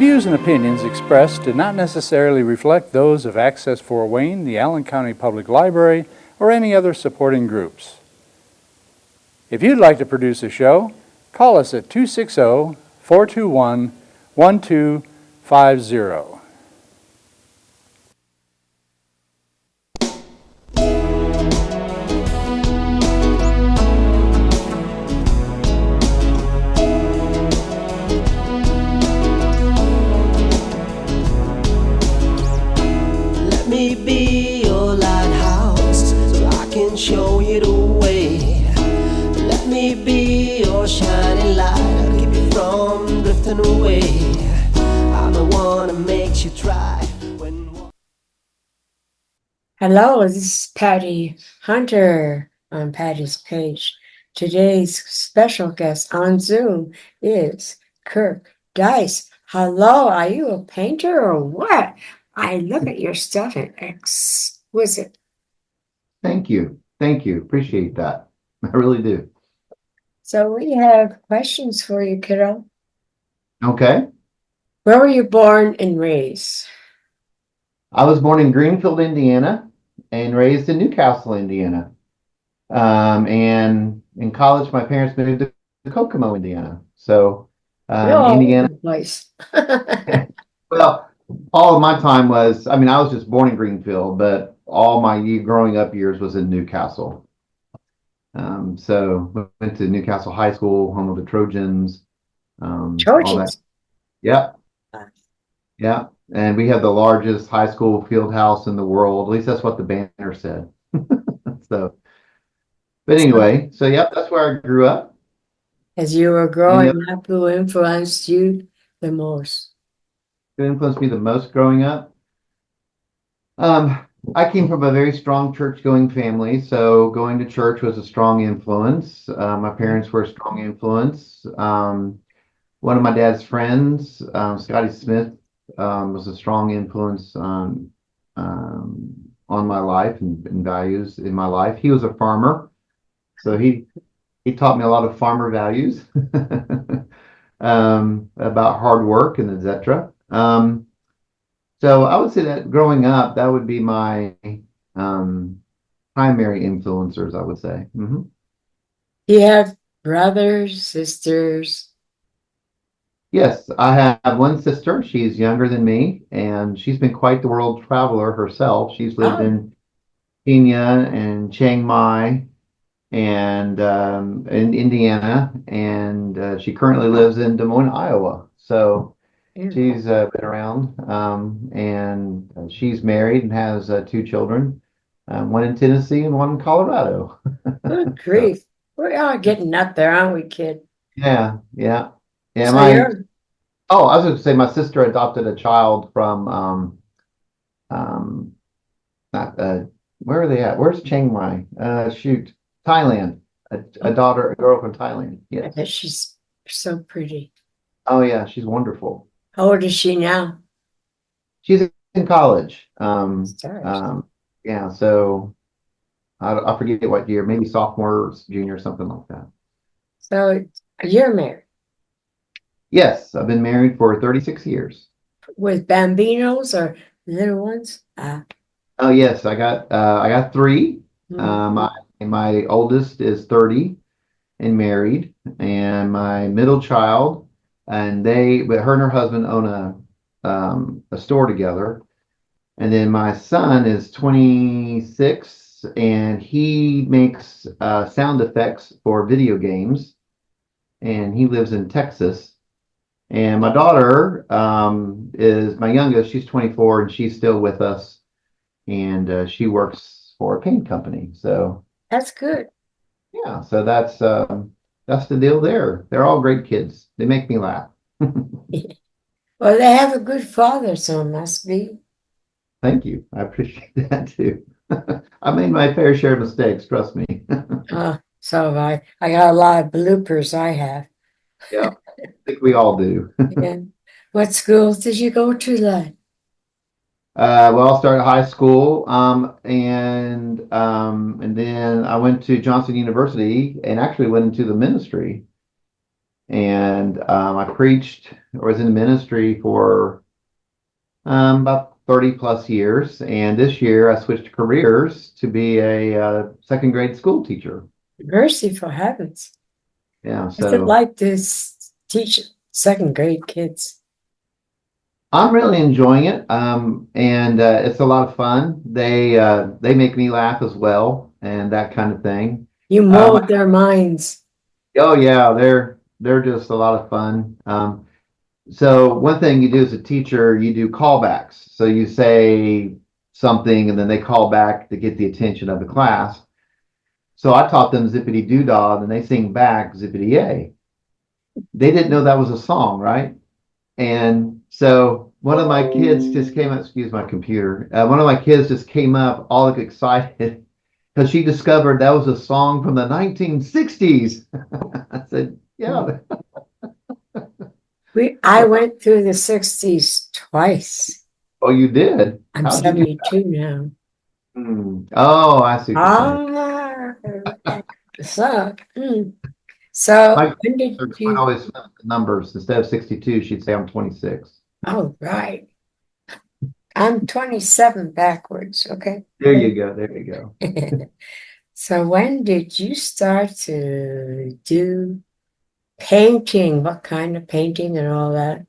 views and opinions expressed do not necessarily reflect those of Access Fort Wayne, the Allen County Public Library, or any other supporting groups. If you'd like to produce a show, call us at 260-421-1250. Let me be your lighthouse so I can show you the way. Let me be your shining light, I'll keep you from drifting away. I'm the one that makes you try when... Hello, this is Patty Hunter on Patty's page. Today's special guest on Zoom is Kirk Dice. Hello, are you a painter or what? I look at your stuff and exquisite. Thank you. Thank you. Appreciate that. I really do. So we have questions for you, kiddo. Okay. Where were you born and raised? I was born in Greenfield, Indiana, and raised in Newcastle, Indiana. And in college, my parents moved to Kokomo, Indiana. So, You're all Indiana. over the place. Well, all of my time was, I mean, I was just born in Greenfield, but all my growing up years was in Newcastle. So went to Newcastle High School, home of the Trojans. All that. Trojans. Yeah. Yeah. And we have the largest high school field house in the world. At least that's what the banner said. So, but anyway, so yep, that's where I grew up. As you were growing up, who influenced you the most? Who influenced me the most growing up? I came from a very strong church-going family, so going to church was a strong influence. My parents were a strong influence. One of my dad's friends, Scotty Smith, was a strong influence on my life and values in my life. He was a farmer, so he taught me a lot of farmer values about hard work and etc. So I would say that growing up, that would be my primary influencers, I would say. Mm-hmm. Do you have brothers, sisters? Yes, I have one sister. She's younger than me, and she's been quite the world traveler herself. She's lived in Kenya and Chiang Mai and in Indiana, and she currently lives in Des Moines, Iowa. So she's been around, and she's married and has 2 children, one in Tennessee and one in Colorado. Good grief. We are getting up there, aren't we, kid? Yeah. So I was going to say my sister adopted a child from not where are they at? Where's Chiang Mai? Thailand. A girl from Thailand. I Yes. bet she's so pretty. Oh yeah, she's wonderful. How old is she now? She's in college. Stars. Yeah, so I forget what year, maybe sophomore, junior, something like that. So you're married Yes, I've been married for 36 years. with bambinos or little ones? Oh yes, I got 3. My oldest is 30 and married, and my middle child, but her and her husband own a store together. And then my son is 26, and he makes sound effects for video games, and he lives in Texas. And my daughter is my youngest. She's 24, and she's still with us, and she works for a paint company. So That's good. yeah, so that's the deal there. They're all great kids. They make me laugh. Well, they have a good father, so it must be. Thank you. I appreciate that too. I made my fair share of mistakes, trust me. So I got a lot of bloopers I have. Yeah, I think we all do. Yeah. What schools did you go to, lad? Well, I started high school, and then I went to Johnson University and actually went into the ministry. and I preached or was in ministry for about 30 plus years. And this year I switched careers to be a second grade school teacher. Merciful heavens. Yeah, What's it so like to teach second grade kids? I'm really enjoying it, and it's a lot of fun. They make me laugh as well, and that kind of thing. You Um, mold their minds. oh yeah, they're just a lot of fun. So one thing you do as a teacher, you do callbacks. So you say something, and then they call back to get the attention of the class. So I taught them Zippity Doo Dah, and they sing back Zippity Yay. They didn't know that was a song, right? And so one of my kids just came up, excuse my computer. One of my kids just came up all excited because she discovered that was a song from the 1960s. I said, yeah. I went through the 60s twice. Oh, you did? I'm How'd you do? 72 now. Oh, I see what you're saying. So, so My when did would you? always flip the numbers. Instead of 62, she'd say I'm 26. Oh, right. I'm 27 backwards. Okay. There you go. There you go. So when did you start to do painting? What kind of painting and all that?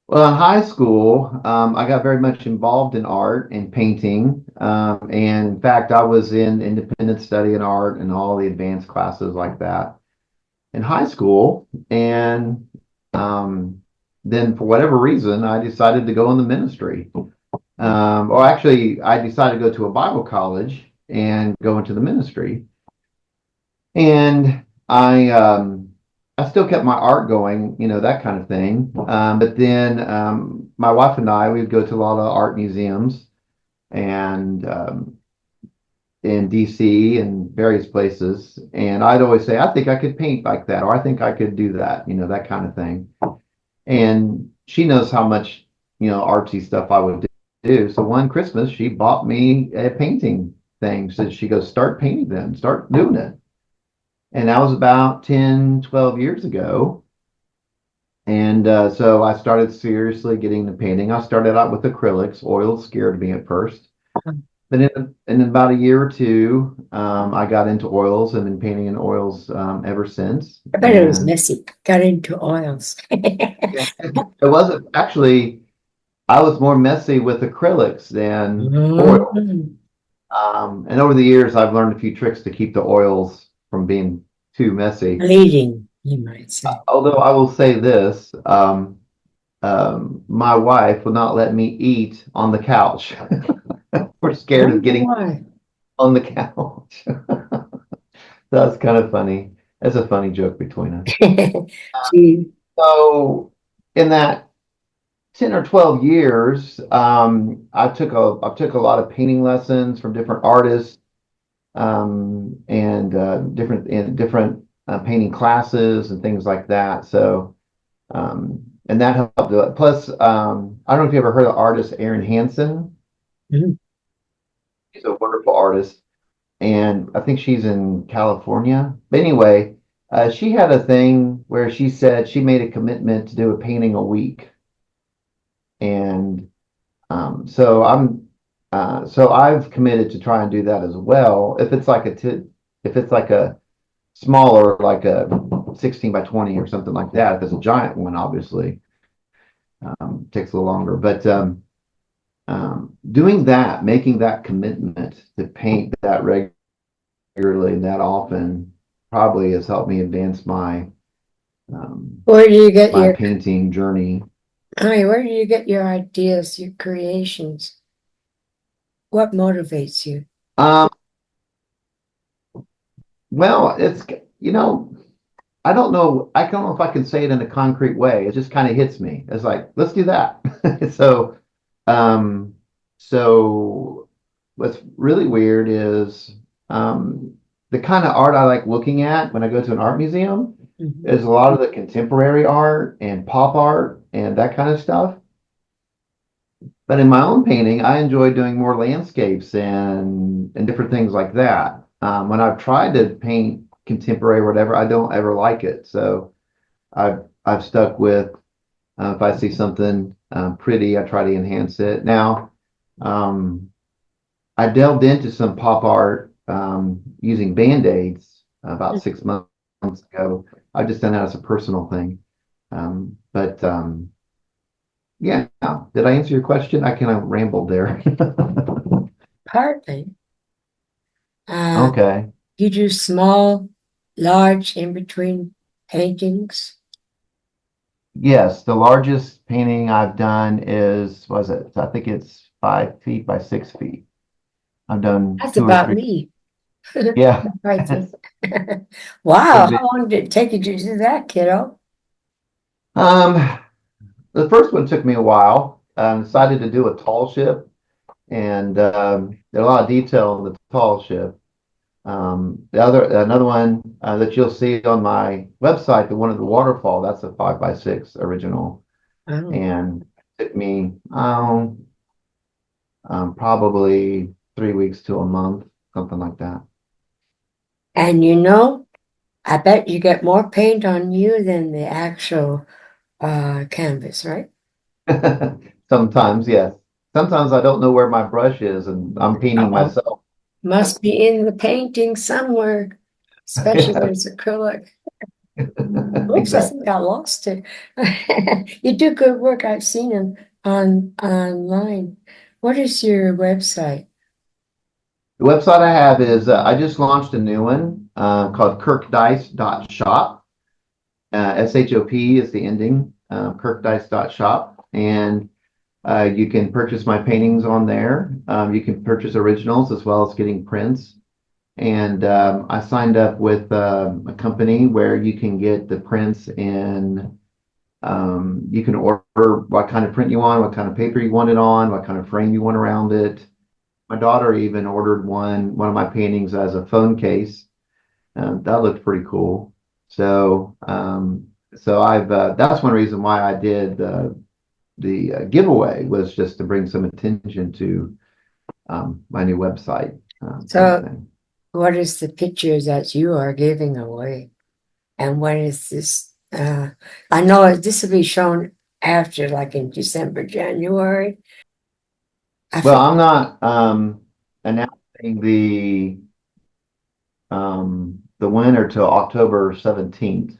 Well, in high school, I got very much involved in art and painting. And in fact, I was in independent study in art and all the advanced classes like that in high school. And then for whatever reason, I decided to go in the ministry. Or actually, I decided to go to a Bible college and go into the ministry. And I still kept my art going, that kind of thing. But then my wife and I, we'd go to a lot of art museums and in DC and various places. And I'd always say, I think I could paint like that, or I think I could do that, that kind of thing. And she knows how much, artsy stuff I would do. So one Christmas, she bought me a painting thing. So she goes, start painting them, start doing it. And that was about 10, 12 years ago. And so I started seriously getting into painting. I started out with acrylics. Oils scared me at first. But in about a year or two, I got into oils and been painting in oils ever since. I bet it was messy. Got into oils. It wasn't actually, I was more messy with acrylics than oil. And over the years, I've learned a few tricks to keep the oils from being too messy. Bleeding, you might say. Although I will say this, my wife will not let me eat on the couch. We're scared of getting on the couch. That's kind of funny. That's a funny joke between us. So in that 10 or 12 years, I took a lot of painting lessons from different artists, and different painting classes and things like that. So, and that helped do it. Plus, I don't know if you ever heard of the artist Erin Hansen. Mm-hmm. She's a wonderful artist, and I think she's in California. But anyway, she had a thing where she said she made a commitment to do a painting a week. And so I've committed to try and do that as well. If it's like a smaller, like a 16 by 20 or something like that. If it's a giant one, obviously, takes a little longer. But doing that, making that commitment to paint that regularly and that often, probably has helped me advance my where do you get your painting journey. where do you get your ideas, your creations? What motivates you? Well, it's, I don't know. I don't know if I can say it in a concrete way. It just kind of hits me. It's like, let's do that. So what's really weird is the kind of art I like looking at when I go to an art museum is a lot of the contemporary art and pop art and that kind of stuff. But in my own painting, I enjoy doing more landscapes and different things like that. When I've tried to paint contemporary or whatever, I don't ever like it. So I've stuck with if I see something pretty, I try to enhance it. Now, I delved into some pop art using Band-Aids about 6 months ago. I've just done that as a personal thing. But yeah, did I answer your question? I kind of rambled there. Partly. Okay. You do small, large, in between paintings. Yes, the largest painting I've done is, was it? I think it's 5 feet by 6 feet. I've done That's two or about three. me. Yeah. Right there. Wow, Could be. how long did it take you to do that, kiddo? Um, the first one took me a while. Decided to do a tall ship, and there's a lot of detail in the tall ship. Another one that you'll see on my website, the one of the waterfall, that's a 5 by 6 original, Oh. and it took me probably 3 weeks to a month, something like that. And you know, I bet you get more paint on you than the actual canvas, right? Sometimes, yes. Sometimes I don't know where my brush is, and I'm painting Uh-oh. myself. Must be in the painting somewhere, especially when it's acrylic. Oops, I Exactly. think I lost it. You do good work. I've seen them online. What is your website? The website I have is I just launched a new one called kirkdice.shop. SHOP is the ending, kirkdice.shop. And you can purchase my paintings on there. You can purchase originals as well as getting prints. And I signed up with a company where you can get the prints in, you can order what kind of print you want, what kind of paper you want it on, what kind of frame you want around it. My daughter even ordered one of my paintings as a phone case. That looked pretty cool. So, so I've that's one reason why I did the giveaway, was just to bring some attention to my new website kind of So, thing. what is the picture that you are giving away? And when is this? I know this will be shown after, like in December, January. I Well, think. I'm not announcing the winner till October 17th.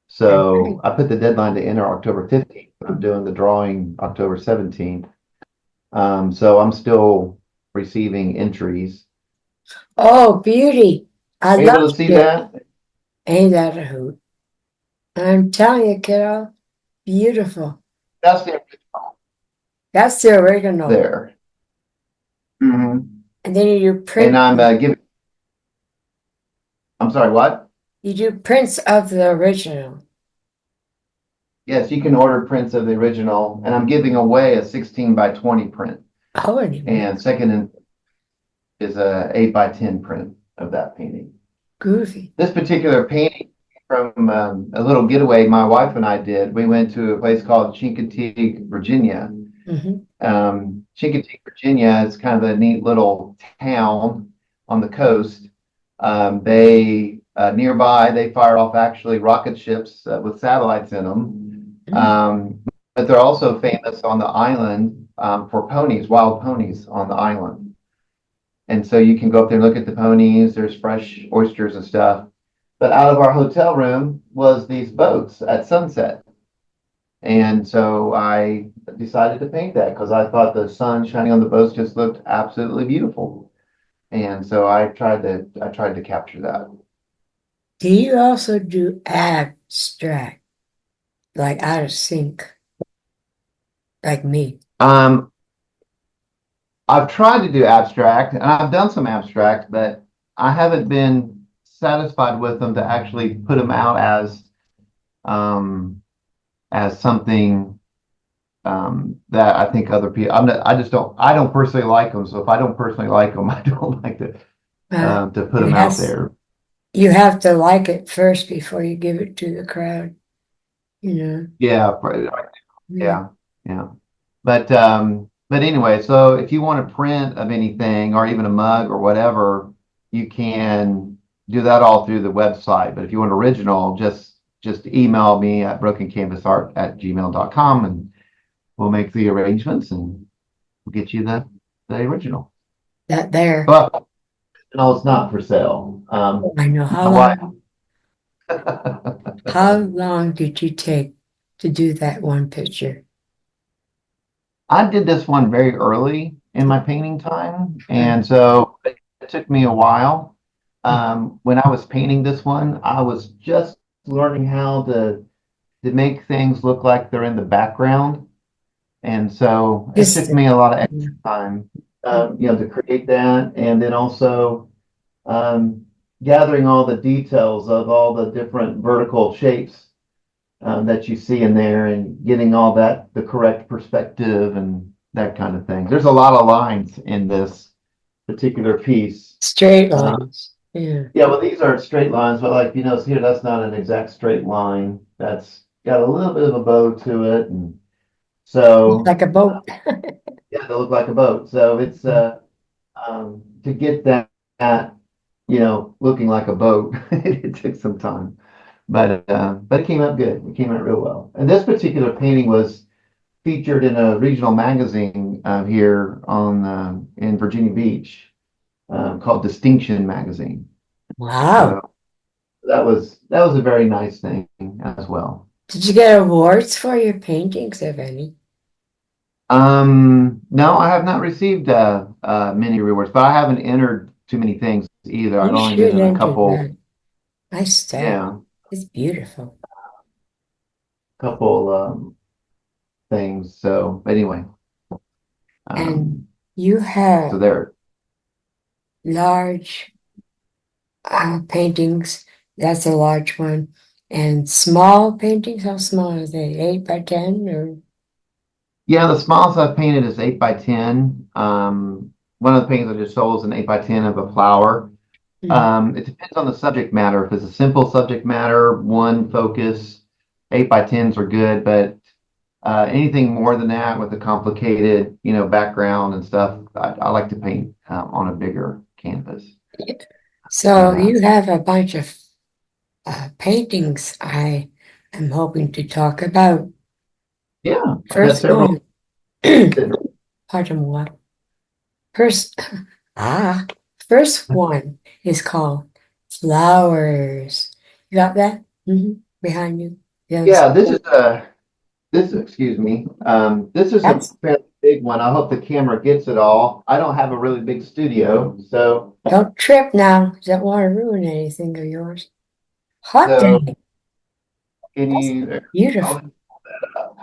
So I put the deadline to enter October 15th. I'm doing the drawing October 17th. So I'm still receiving entries. Oh, beauty! I Are you able love to see it. that? Ain't that a hoot? I'm telling you, kiddo, beautiful. That's the original That's the original. there. Mhm. And then And I'm giving, I'm sorry, what? you do prints of the original. Yes, you can order prints of the original, and I'm giving away a 16 by 20 print. Oh, anyway, And second is a 8 by 10 print of that painting. groovy. This particular painting from a little getaway my wife and I did. We went to a place called Chincoteague, Virginia. Hmm. Chincoteague, Virginia is kind of a neat little town on the coast. They nearby they fire off actually rocket ships with satellites in them. But they're also famous on the island for ponies, wild ponies on the island. And so you can go up there and look at the ponies. There's fresh oysters and stuff. But out of our hotel room was these boats at sunset. And so I decided to paint that because I thought the sun shining on the boats just looked absolutely beautiful. And so I tried to capture that. Do you also do abstract, like out of sync, like me? Um, I've tried to do abstract and I've done some abstract, but I haven't been satisfied with them to actually put them out um, as something that I think other people. I just don't. I don't personally like them. So if I don't personally like them, I don't like to put them out Yes, there. you have to like it first before you give it to the crowd, you know. Yeah, Yeah. yeah, yeah. But anyway, so if you want a print of anything or even a mug or whatever, you can do that all through the website. But if you want original, just email me at brokencanvasart@gmail.com and we'll make the arrangements and we'll get you the original. That there. But no, it's not for sale. I know. How My wife. long? How long did you take to do that one picture? I did this one very early in my painting time, and so it took me a while. When I was painting this one, I was just learning how to make things look like they're in the background, and so it took me a lot of extra time, to create that, and then also um, gathering all the details of all the different vertical shapes that you see in there and getting all that, the correct perspective and that kind of thing. There's a lot of lines in this particular piece. Straight lines. Yeah. Yeah, well, these are straight lines, but like, here, that's not an exact straight line. That's got a little bit of a bow to it. And so, Like a boat. yeah, they look like a boat. So it's, to get that, looking like a boat, it took some time. But it came out good. It came out real well. And this particular painting was featured in a regional magazine here in Virginia Beach called Distinction Magazine. Wow. So that was a very nice thing as well. Did you get awards for your paintings, if any? No, I have not received many rewards, but I haven't entered too many things either. I've You only should been in a enter couple. that. Nice stuff. Yeah, It's beautiful. couple things. So anyway, And you so have there. large paintings. That's a large one. And small paintings, how small are they? 8 by 10 or? Yeah, the smallest I've painted is 8 by 10. One of the paintings I just sold is an 8 by 10 of a flower. It depends on the subject matter. If it's a simple subject matter, one focus, 8 by 10s are good, but anything more than that with a complicated, background and stuff, I like to paint on a bigger canvas. So you have a bunch of paintings I am hoping to talk about. Yeah, I've got First several. one, pardon what? First, first one is called Flowers. You got that? Behind you. Yes. Yeah, excuse me. This is a That's fairly big one. I hope the camera gets it all. I don't have a really big studio, so Don't trip now. Don't want to ruin anything of yours. Hot so day. can That's you? beautiful. I'll-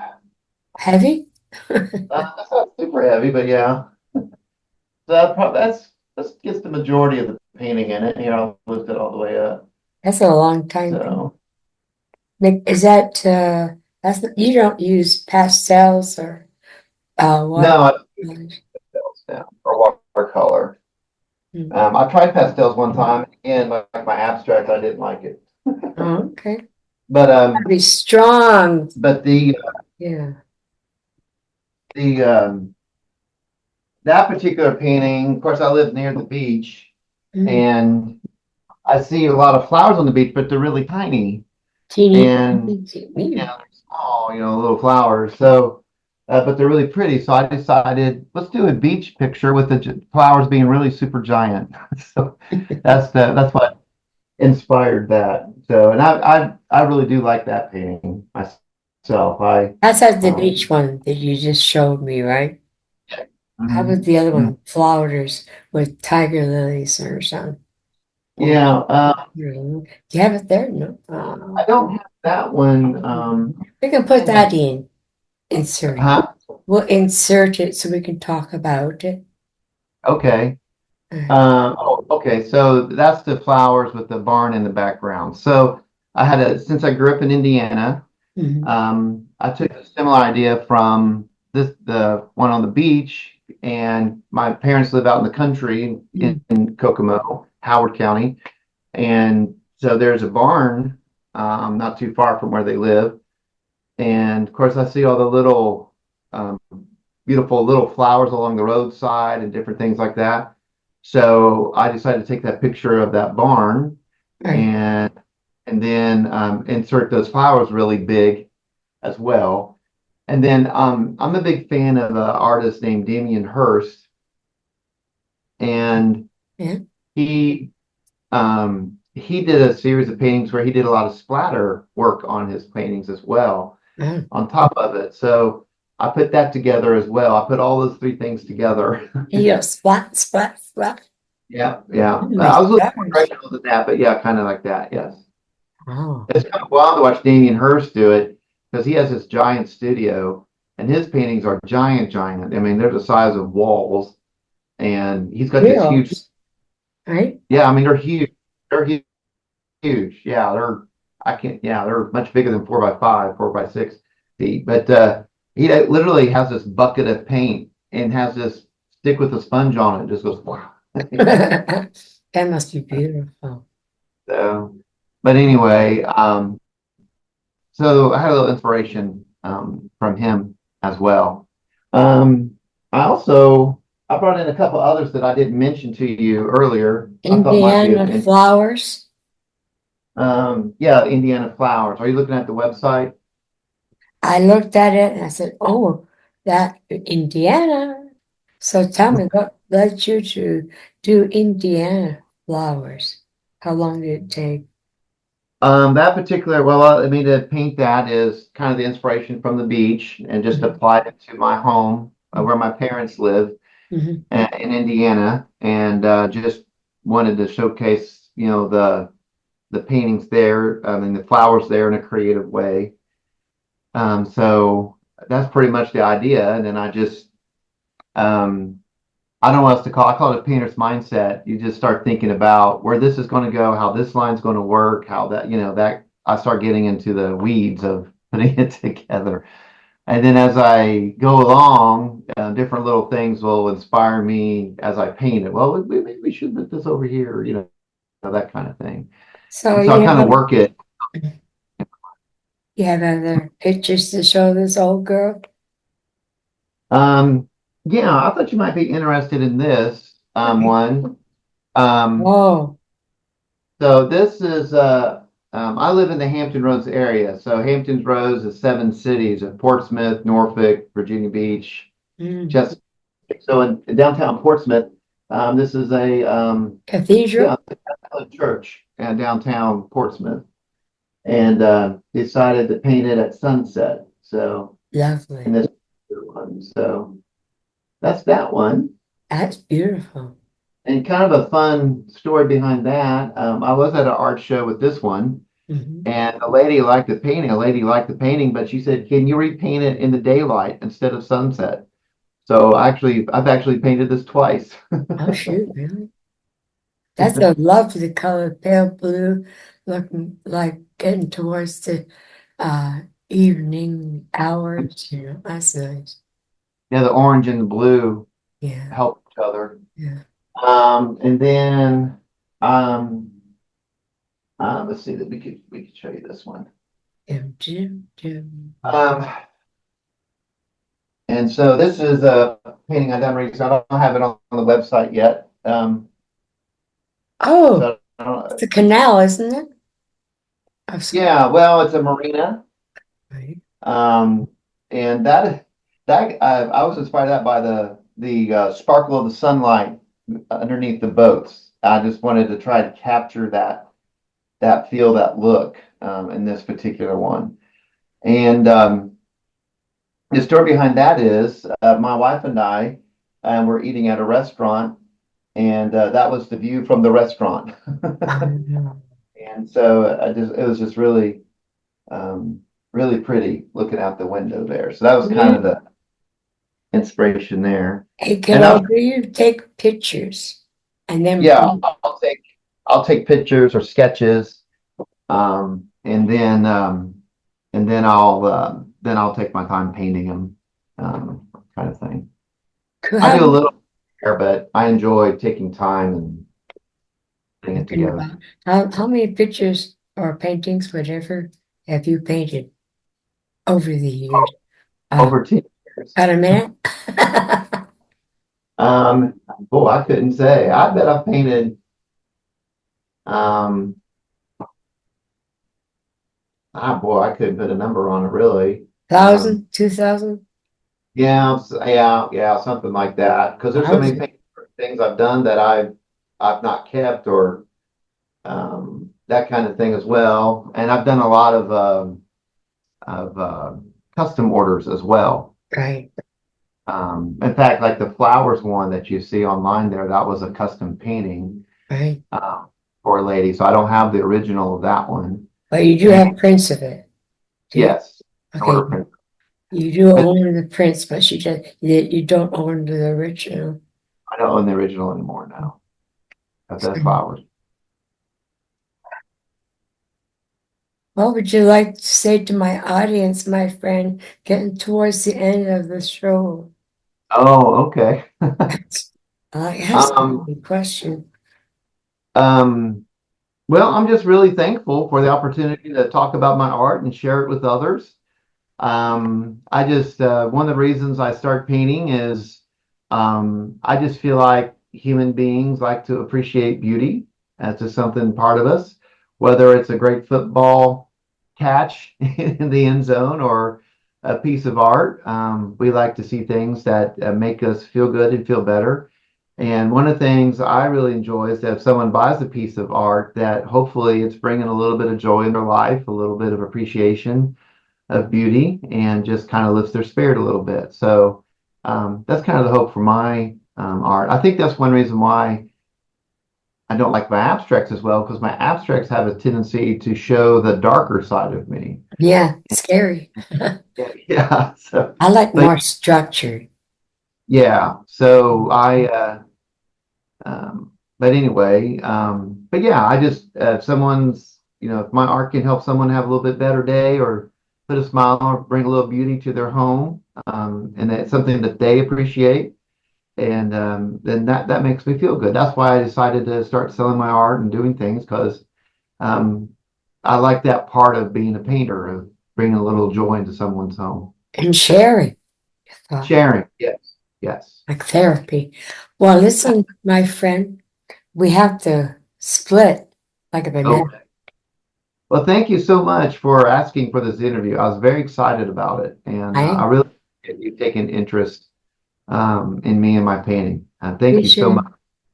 Heavy? That's not super heavy, but yeah. So that gets the majority of the painting in it. Here, I'll lift it all the way up. That's a long time. So Nick, is that that's you don't use pastels or what? no, I don't use pastels now or watercolor. I tried pastels one time, and like my abstract, I didn't like it. Oh, okay. But Be strong. but the Yeah. the that particular painting, of course, I live near the beach, and I see a lot of flowers on the beach, but they're really tiny. Teeny. And they're small, little flowers. So, but they're really pretty. So I decided, let's do a beach picture with the flowers being really super giant. So that's what inspired that. So, and I really do like that painting myself. That's like the beach one that you just showed me, right? How about the other one? Flowers with tiger lilies or something. Yeah. Do you have it there? No. I don't have that one. We can put that in. Insert it. Huh? We'll insert it so we can talk about it. Okay. Okay. So that's the flowers with the barn in the background. So since I grew up in Indiana, I took a similar idea from the one on the beach, and my parents live out in the country in Kokomo, Howard County. And so there's a barn not too far from where they live. And of course, I see all the little beautiful little flowers along the roadside and different things like that. So I decided to take that picture of that barn Right. and then insert those flowers really big as well. And then I'm a big fan of an artist named Damien Hirst, and Yeah. he he did a series of paintings where he did a lot of splatter work on his paintings as well, Oh. on top of it. So I put that together as well. I put all those three things together. Yeah. Splat, splat, splat. Yeah, yeah. My I was a little more stars. traditional than that, but yeah, kind of like that. Yes. Oh. It's kind of wild to watch Damien Hirst do it because he has this giant studio and his paintings are giant, giant. I mean, they're the size of walls, and he's got this huge. Reals. Right? Yeah, I mean, they're huge. They're huge. Yeah, they're. I can't. Yeah, they're much bigger than 4x5, 4x6 feet. But he literally has this bucket of paint and has this stick with a sponge on it. Just goes wow. That must be beautiful. So, but anyway, so I had a little inspiration from him as well. Um, I brought in a couple others that I didn't mention to you earlier. I thought might be of Indiana interest. flowers. Yeah, Indiana flowers. Are you looking at the website? I looked at it and I said, "Oh, that Indiana." So tell me, what led you to do Indiana flowers? How long did it take? That particular, well, I mean, to paint that is kind of the inspiration from the beach and just Mhm. applied it to my home where my parents live Mhm. in Indiana, and just wanted to showcase, the paintings there, I mean, the flowers there in a creative way. So that's pretty much the idea. And then um, I don't know what else to call. I call it a painter's mindset. You just start thinking about where this is going to go, how this line's going to work, how that, that I start getting into the weeds of putting it together. And then as I go along, different little things will inspire me as I paint it. Well, maybe we should put this over here, that kind of thing. So And so I kind of work it. you have other pictures to show this old girl? Yeah, I thought you might be interested in this Okay. one. Um, Oh, so this is I live in the Hampton Roads area. So Hampton Roads is 7 cities of Portsmouth, Norfolk, Virginia Beach, mm. Chesapeake. So in downtown Portsmouth, this is Cathedral? a church in downtown Portsmouth, and decided to paint it at sunset. So in Lovely. this one, so that's that one. That's beautiful. And kind of a fun story behind that. I was at an art show with this one, Mhm. and a lady liked the painting. A lady liked the painting, but she said, "Can you repaint it in the daylight instead of sunset?" So I've actually painted this twice. Oh, shoot, really? That's a lovely color, pale blue, looking like getting towards the uh evening hours, that's nice. Yeah, the orange and the blue Yeah, help each other. yeah. And then um, let's see that we could show you this one. Jim, Jim. Um, and so this is a painting I done recently. I don't have it on the website yet. Oh, So I don't it's a canal, isn't it? Of some yeah, well, it's a marina. right. Um, and I was inspired that by the sparkle of the sunlight underneath the boats. I just wanted to try to capture that feel, that look in this particular one. And the story behind that is my wife and I were eating at a restaurant, and that was the view from the restaurant. Um, And so it was just really, really pretty looking out the window there. So that was kind yeah. of the inspiration there. Hey, And kiddo, do you take pictures and then yeah, I'll take pictures or sketches, and then I'll take my time painting them, kind of thing. I how, do a little here, but I enjoy taking time and putting it together. how many pictures or paintings, whatever, have you painted over the years? Over 10 years. Got a minute? I couldn't say. I bet I've painted, um, boy, I couldn't put a number on it really. 1,000, 2,000, Yeah, yeah, something like that. Because there's so many 1,000? things I've done that I've not kept or that kind of thing as well. And I've done a lot of custom orders as well. Right, In fact, like the flowers one that you see online there, that was a custom painting right. for a lady. So I don't have the original of that one. But you do And have prints of it. Do you? yes, Okay, order print. you do But own the prints, but you don't own the original. I don't own the original anymore now of the flowers. What would you like to say to my audience, my friend, getting towards the end of the show? Oh, okay. I asked Um, a question. um, well, I'm just really thankful for the opportunity to talk about my art and share it with others. I just one of the reasons I start painting is I just feel like human beings like to appreciate beauty as just something part of us, whether it's a great football catch in the end zone or a piece of art. We like to see things that make us feel good and feel better. And one of the things I really enjoy is that if someone buys a piece of art, that hopefully it's bringing a little bit of joy in their life, a little bit of appreciation of beauty, and just kind of lifts their spirit a little bit. So that's kind of the hope for my art. I think that's one reason why I don't like my abstracts as well, because my abstracts have a tendency to show the darker side of me. Yeah, scary. Yeah. So, I like but more structured. yeah. So but anyway, but yeah, I just if someone's, if my art can help someone have a little bit better day or put a smile or bring a little beauty to their home, and it's something that they appreciate, and then that makes me feel good. That's why I decided to start selling my art and doing things because um, I like that part of being a painter, of bringing a little joy into someone's home. And sharing, Sharing, yes, yes. like therapy. Well, listen, my friend, we have to split like a banana. Okay. Well, thank you so much for asking for this interview. I was very excited about it, and I Right? really appreciate you taking interest in me and my painting. Thank We you so much.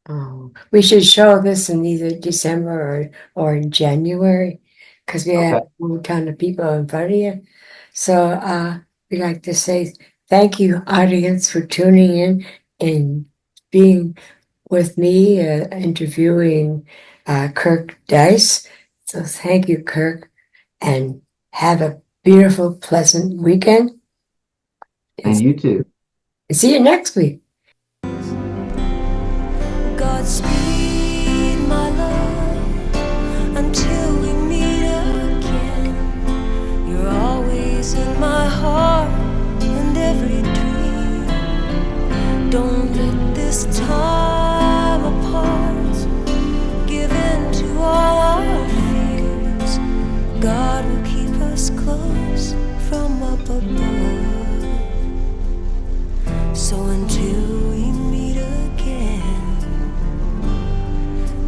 should, we should show this in either December or in January because we have Okay. a ton of people in front of you. So we'd like to say thank you, audience, for tuning in and being with me, interviewing Kirk Dice. So thank you, Kirk, and have a beautiful, pleasant weekend. And And you too. see you next week. Godspeed, my love, until we meet again. You're always in my heart and every dream. Don't let this time apart give in to all our fears. God will keep us close from up above. So until we meet again,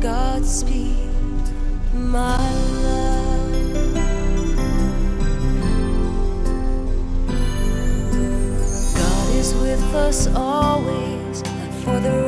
Godspeed, my love. God is with us always, and for the